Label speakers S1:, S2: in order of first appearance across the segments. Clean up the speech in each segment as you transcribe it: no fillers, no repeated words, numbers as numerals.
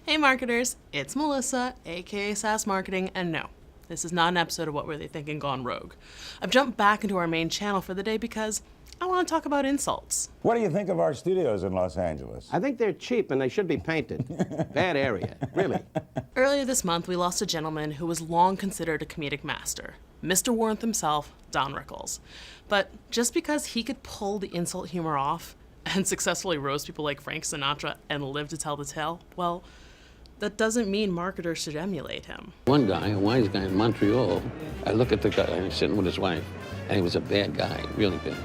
S1: Hey marketers, it's Melissa, aka Sass Marketing, and no, this is not an episode of What Were They Thinking Gone Rogue. I've jumped back into our main channel for the day because I want to talk about insults.
S2: What do you think of our studios in Los Angeles?
S3: I think they're cheap and they should be painted. Bad area, really.
S1: Earlier this month, we lost a gentleman who was long considered a comedic master, Mr. Warmth himself, Don Rickles. But just because he could pull the insult humor off and successfully roast people like Frank Sinatra and live to tell the tale, well, that doesn't mean marketers should emulate him.
S4: One guy, a wise guy in Montreal, I look at the guy, and he's sitting with his wife, and he was a bad guy, really bad.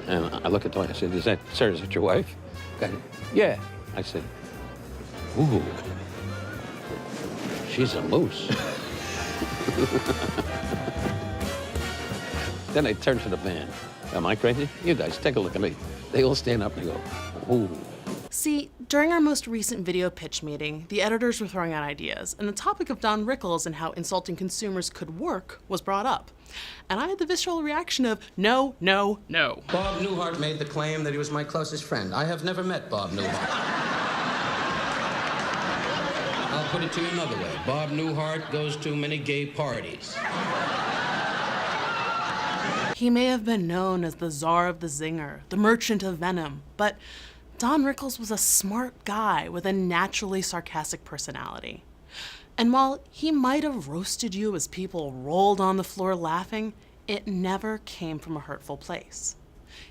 S4: And I look at the wife, I said, sir, is that your wife? Guy, yeah. I said, ooh, she's a moose. Then I turned to the band. Am I crazy? You guys, take a look at me. They all stand up and go, ooh.
S1: See, during our most recent video pitch meeting, the editors were throwing out ideas, and the topic of Don Rickles and how insulting consumers could work was brought up. And I had the visceral reaction of, no, no, no.
S5: Bob Newhart made the claim that he was my closest friend. I have never met Bob Newhart. I'll put it to you another way. Bob Newhart goes to many gay parties.
S1: He may have been known as the czar of the zinger, the merchant of venom, but Don Rickles was a smart guy with a naturally sarcastic personality. And while he might have roasted you as people rolled on the floor laughing, it never came from a hurtful place.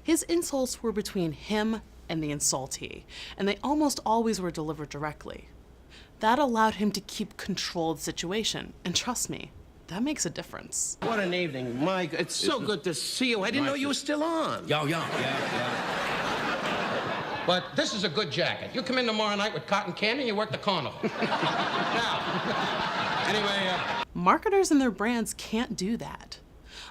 S1: His insults were between him and the insultee, and they almost always were delivered directly. That allowed him to keep control of the situation, and trust me, that makes a difference.
S3: What an evening, Mike. It's so good to see you. I didn't know you were still on.
S5: Yeah. But this is a good jacket. You come in tomorrow night with cotton candy and you work the carnival. Now, anyway,
S1: Marketers and their brands can't do that.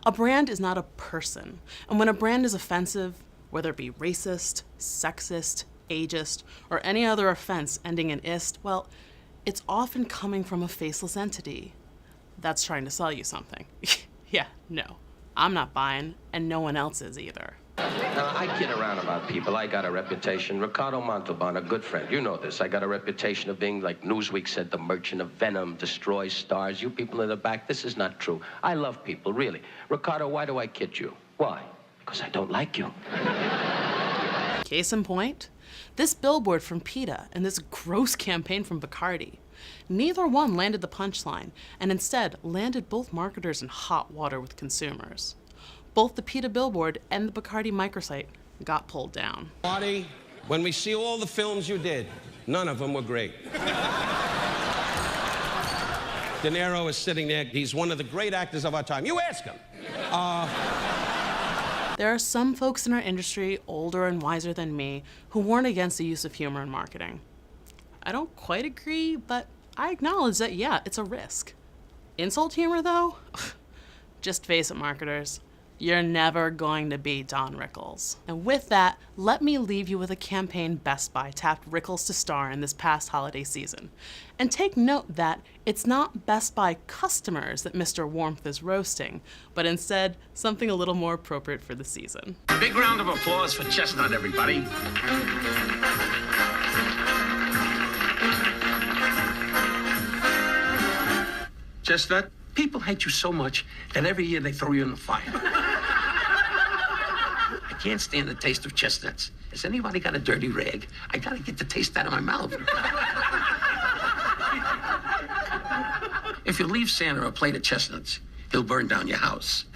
S1: A brand is not a person. And when a brand is offensive, whether it be racist, sexist, ageist, or any other offense ending in ist, well, it's often coming from a faceless entity that's trying to sell you something. Yeah, no, I'm not buying, and no one else is either.
S6: I kid around about people. I got a reputation. Ricardo Montalban, a good friend. You know this. I got a reputation of being, like Newsweek said, the merchant of venom, destroys stars. You people in the back, this is not true. I love people, really. Ricardo, why do I kid you? Why? Because I don't like you.
S1: Case in point, this billboard from PETA and this gross campaign from Bacardi. Neither one landed the punchline, and instead landed both marketers in hot water with consumers. Both the PETA billboard and the Bacardi microsite got pulled down.
S3: Marty, when we see all the films you did, none of them were great. De Niro is sitting there. He's one of the great actors of our time. You ask him.
S1: There are some folks in our industry, older and wiser than me, who warn against the use of humor in marketing. I don't quite agree, but I acknowledge that, yeah, it's a risk. Insult humor, though? Just face it, marketers. You're never going to beat Don Rickles. And with that, let me leave you with a campaign Best Buy tapped Rickles to star in this past holiday season. And take note that it's not Best Buy customers that Mr. Warmth is roasting, but instead something a little more appropriate for the season.
S7: Big round of applause for Chestnut, everybody. Chestnut, people hate you so much that every year they throw you in the fire. I can't stand the taste of chestnuts. Has anybody got a dirty rag? I gotta get the taste out of my mouth. If you leave Santa a plate of chestnuts, he'll burn down your house.